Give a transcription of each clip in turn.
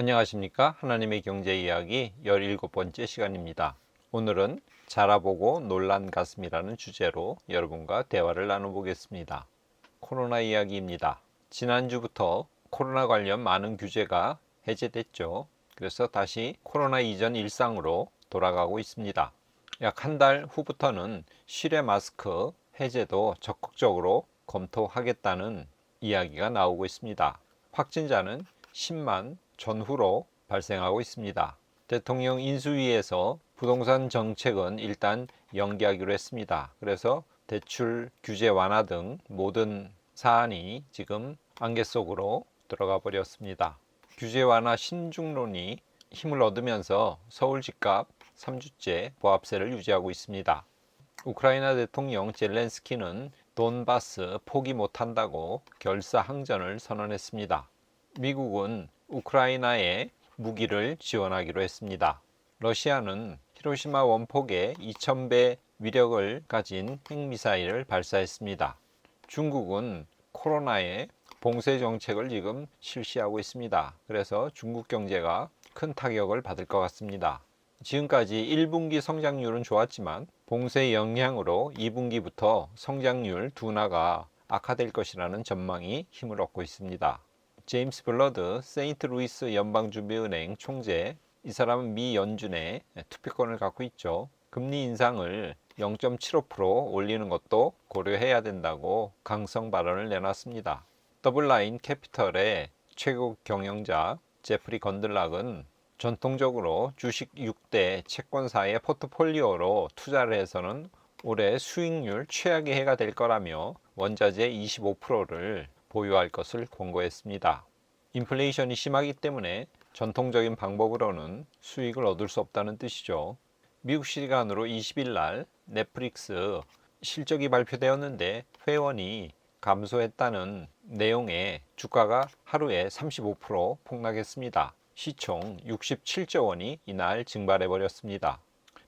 안녕하십니까? 하나님의 경제 이야기 17번째 시간입니다. 오늘은 자라보고 놀란 가슴이라는 주제로 여러분과 대화를 나눠보겠습니다. 코로나 이야기입니다. 지난주부터 코로나 관련 많은 규제가 해제됐죠. 그래서 다시 코로나 이전 일상으로 돌아가고 있습니다. 약 한 달 후부터는 실외 마스크 해제도 적극적으로 검토하겠다는 이야기가 나오고 있습니다. 확진자는 10만 전후로 발생하고 있습니다. 대통령 인수위에서 부동산 정책은 일단 연기하기로 했습니다. 그래서 대출 규제 완화 등 모든 사안이 지금 안개 속으로 들어가 버렸습니다. 규제 완화 신중론이 힘을 얻으면서 서울 집값 3주째 보합세를 유지하고 있습니다. 우크라이나 대통령 젤렌스키는 돈바스 포기 못한다고 결사항전을 선언했습니다. 미국은 우크라이나에 무기를 지원하기로 했습니다. 러시아는 히로시마 원폭에 2000배 위력을 가진 핵미사일을 발사했습니다. 중국은 코로나에 봉쇄 정책을 지금 실시하고 있습니다. 그래서 중국 경제가 큰 타격을 받을 것 같습니다. 지금까지 1분기 성장률은 좋았지만 봉쇄 영향으로 2분기부터 성장률 둔화가 악화될 것이라는 전망이 힘을 얻고 있습니다. 제임스 블러드 세인트루이스 연방준비은행 총재, 이 사람은 미 연준의 투표권을 갖고 있죠. 금리 인상을 0.75% 올리는 것도 고려해야 된다고 강성 발언을 내놨습니다. 더블라인 캐피털의 최고 경영자 제프리 건들락은 전통적으로 주식 6대 채권사의 포트폴리오로 투자를 해서는 올해 수익률 최악의 해가 될 거라며 원자재 25%를 보유할 것을 권고했습니다. 인플레이션이 심하기 때문에 전통적인 방법으로는 수익을 얻을 수 없다는 뜻이죠. 미국 시간으로 20일 날 넷플릭스 실적이 발표되었는데 회원이 감소했다는 내용의 주가가 하루에 35% 폭락했습니다. 시총 67조 원이 이날 증발해 버렸습니다.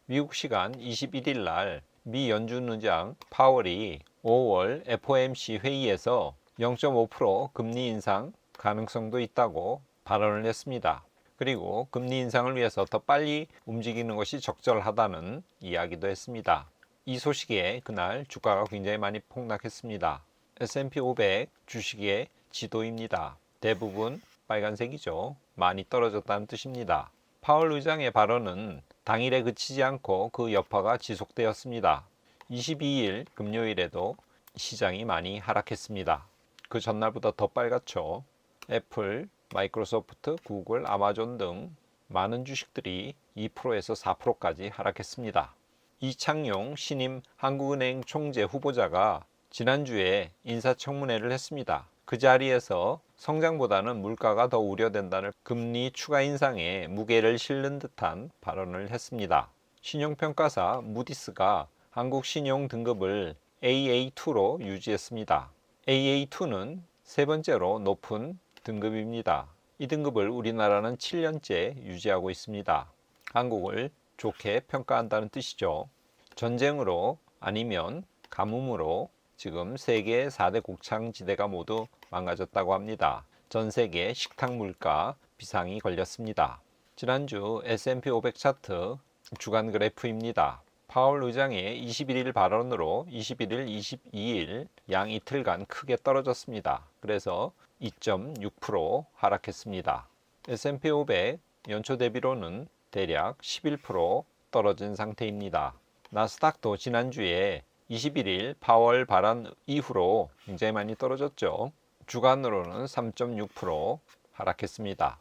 미국 시간 21일 날 미 연준 의장 파월이 5월 FOMC 회의에서 0.5% 금리 인상 가능성도 있다고 발언을 했습니다. 그리고 금리 인상을 위해서 더 빨리 움직이는 것이 적절하다는 이야기도 했습니다. 이 소식에 그날 주가가 굉장히 많이 폭락했습니다. S&P 500 주식의 지도입니다. 대부분 빨간색이죠. 많이 떨어졌다는 뜻입니다. 파월 의장의 발언은 당일에 그치지 않고 그 여파가 지속되었습니다. 22일 금요일에도 시장이 많이 하락했습니다. 그 전날보다 더 빨갛죠. 애플, 마이크로소프트, 구글, 아마존 등 많은 주식들이 2%에서 4%까지 하락했습니다. 이창용 신임 한국은행 총재 후보자가 지난주에 인사청문회를 했습니다. 그 자리에서 성장보다는 물가가 더 우려된다는 금리 추가 인상에 무게를 실는 듯한 발언을 했습니다. 신용평가사 무디스가 한국 신용 등급을 AA2로 유지했습니다. AA2는 세 번째로 높은 등급입니다. 이 등급을 우리나라는 7년째 유지하고 있습니다. 한국을 좋게 평가한다는 뜻이죠. 전쟁으로 아니면 가뭄으로 지금 세계 4대 곡창지대가 모두 망가졌다고 합니다. 전 세계 식탁 물가 비상이 걸렸습니다. 지난주 S&P 500 차트 주간 그래프입니다. 파월 의장의 21일 발언으로 21일, 22일 양 이틀간 크게 떨어졌습니다. 그래서 2.6% 하락했습니다. S&P 500 연초 대비로는 대략 11% 떨어진 상태입니다. 나스닥도 지난주에 21일 파월 발언 이후로 굉장히 많이 떨어졌죠. 주간으로는 3.6% 하락했습니다.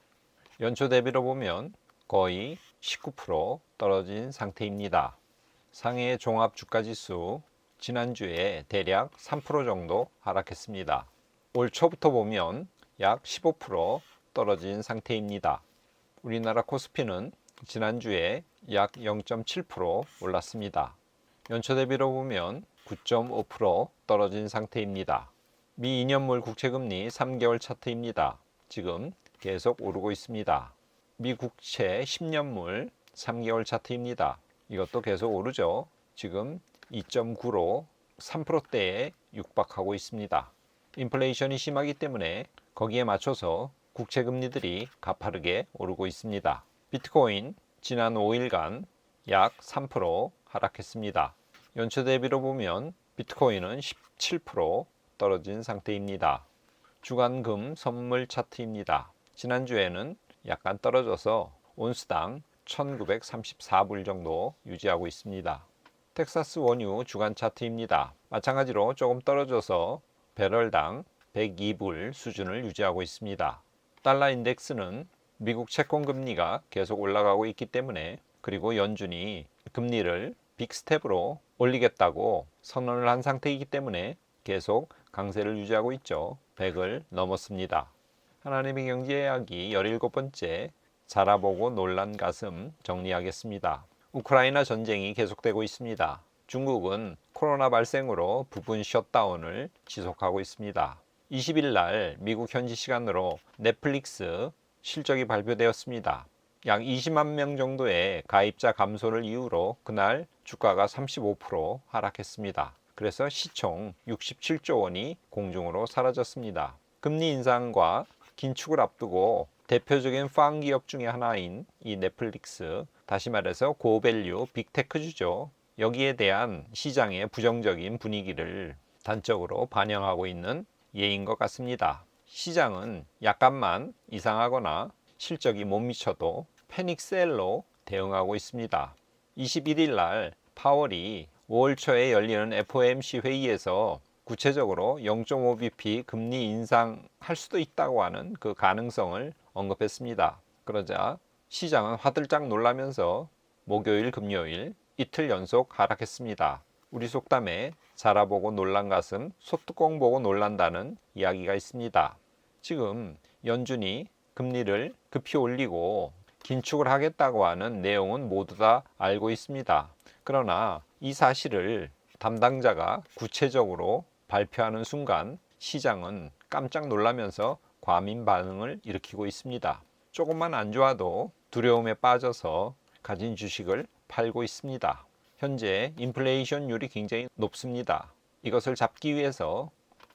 연초 대비로 보면 거의 19% 떨어진 상태입니다. 상해 종합 주가지수 지난주에 대략 3% 정도 하락했습니다. 올 초부터 보면 약 15% 떨어진 상태입니다. 우리나라 코스피는 지난주에 약 0.7% 올랐습니다. 연초 대비로 보면 9.5% 떨어진 상태입니다. 미 2년물 국채금리 3개월 차트입니다. 지금 계속 오르고 있습니다. 미 국채 10년물 3개월 차트입니다. 이것도 계속 오르죠. 지금 2.9로 3%대에 육박하고 있습니다. 인플레이션이 심하기 때문에 거기에 맞춰서 국채 금리들이 가파르게 오르고 있습니다. 비트코인 지난 5일간 약 3% 하락했습니다. 연초 대비로 보면 비트코인은 17% 떨어진 상태입니다. 주간 금 선물 차트입니다. 지난주에는 약간 떨어져서 온스당 1934불 정도 유지하고 있습니다. 텍사스 원유 주간 차트입니다. 마찬가지로 조금 떨어져서 배럴당 102불 수준을 유지하고 있습니다. 달러 인덱스는 미국 채권 금리가 계속 올라가고 있기 때문에, 그리고 연준이 금리를 빅스텝으로 올리겠다고 선언을 한 상태이기 때문에 계속 강세를 유지하고 있죠. 100을 넘었습니다. 하나님의 경제 이야기 17번째, 자라보고 놀란 가슴 정리하겠습니다. 우크라이나 전쟁이 계속되고 있습니다. 중국은 코로나 발생으로 부분 셧다운을 지속하고 있습니다. 20일 날 미국 현지 시간으로 넷플릭스 실적이 발표되었습니다. 약 20만 명 정도의 가입자 감소를 이유로 그날 주가가 35% 하락했습니다. 그래서 시총 67조 원이 공중으로 사라졌습니다. 금리 인상과 긴축을 앞두고 대표적인 팡 기업 중에 하나인 이 넷플릭스, 다시 말해서 고밸류 빅테크주죠. 여기에 대한 시장의 부정적인 분위기를 단적으로 반영하고 있는 예인 것 같습니다. 시장은 약간만 이상하거나 실적이 못 미쳐도 패닉셀로 대응하고 있습니다. 21일 날 파월이 5월 초에 열리는 FOMC 회의에서 구체적으로 0.5bp 금리 인상할 수도 있다고 하는 그 가능성을 언급했습니다. 그러자 시장은 화들짝 놀라면서 목요일, 금요일 이틀 연속 하락했습니다. 우리 속담에 자라보고 놀란 가슴, 소뚜껑 보고 놀란다는 이야기가 있습니다. 지금 연준이 금리를 급히 올리고 긴축을 하겠다고 하는 내용은 모두 다 알고 있습니다. 그러나 이 사실을 담당자가 구체적으로 발표하는 순간 시장은 깜짝 놀라면서 과민 반응을 일으키고 있습니다. 조금만 안 좋아도 두려움에 빠져서 가진 주식을 팔고 있습니다. 현재 인플레이션율이 굉장히 높습니다. 이것을 잡기 위해서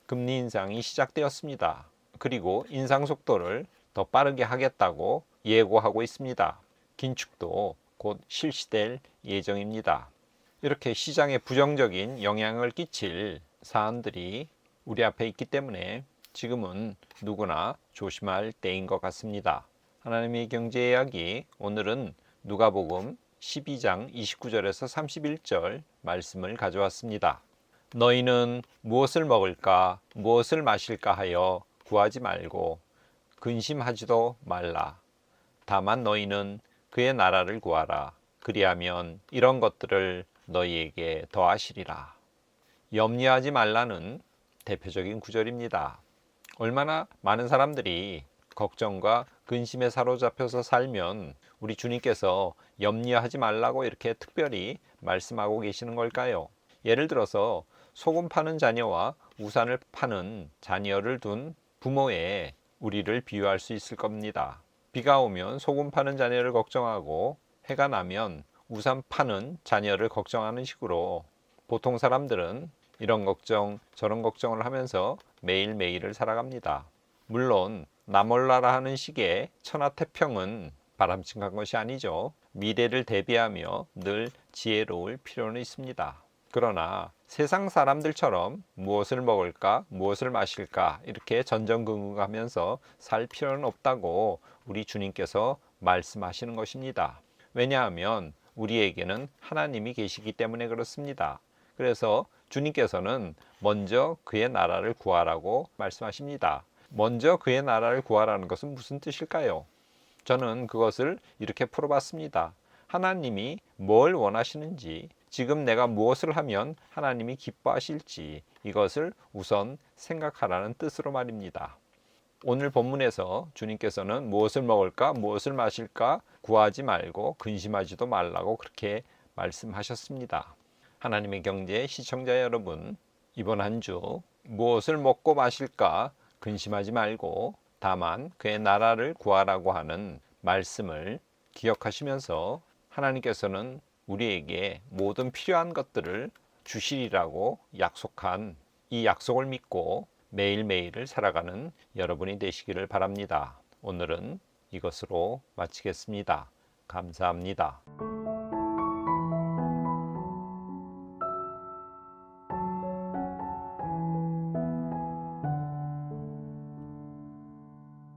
금리 인상이 시작되었습니다. 그리고 인상 속도를 더 빠르게 하겠다고 예고하고 있습니다. 긴축도 곧 실시될 예정입니다. 이렇게 시장에 부정적인 영향을 끼칠 사안들이 우리 앞에 있기 때문에 지금은 누구나 조심할 때인 것 같습니다. 하나님의 경제 이야기, 오늘은 누가복음 12장 29절에서 31절 말씀을 가져왔습니다. 너희는 무엇을 먹을까 무엇을 마실까 하여 구하지 말고 근심하지도 말라. 다만 너희는 그의 나라를 구하라. 그리하면 이런 것들을 너희에게 더하시리라. 염려하지 말라는 대표적인 구절입니다. 얼마나 많은 사람들이 걱정과 근심에 사로잡혀서 살면 우리 주님께서 염려하지 말라고 이렇게 특별히 말씀하고 계시는 걸까요? 예를 들어서 소금 파는 자녀와 우산을 파는 자녀를 둔 부모의 우리를 비유할 수 있을 겁니다. 비가 오면 소금 파는 자녀를 걱정하고 해가 나면 우산 파는 자녀를 걱정하는 식으로 보통 사람들은 이런 걱정 저런 걱정을 하면서 매일매일을 살아갑니다. 물론 나 몰라라 하는 식의 천하태평은 바람직한 것이 아니죠. 미래를 대비하며 늘 지혜로울 필요는 있습니다. 그러나 세상 사람들처럼 무엇을 먹을까 무엇을 마실까 이렇게 전전긍긍하면서 살 필요는 없다고 우리 주님께서 말씀하시는 것입니다. 왜냐하면 우리에게는 하나님이 계시기 때문에 그렇습니다. 그래서 주님께서는 먼저 그의 나라를 구하라고 말씀하십니다. 먼저 그의 나라를 구하라는 것은 무슨 뜻일까요? 저는 그것을 이렇게 풀어봤습니다. 하나님이 뭘 원하시는지, 지금 내가 무엇을 하면 하나님이 기뻐하실지 이것을 우선 생각하라는 뜻으로 말입니다. 오늘 본문에서 주님께서는 무엇을 먹을까 무엇을 마실까 구하지 말고 근심하지도 말라고 그렇게 말씀하셨습니다. 하나님의 경제 시청자 여러분, 이번 한 주 무엇을 먹고 마실까 근심하지 말고 다만 그의 나라를 구하라고 하는 말씀을 기억하시면서 하나님께서는 우리에게 모든 필요한 것들을 주시리라고 약속한 이 약속을 믿고 매일매일을 살아가는 여러분이 되시기를 바랍니다. 오늘은 이것으로 마치겠습니다. 감사합니다.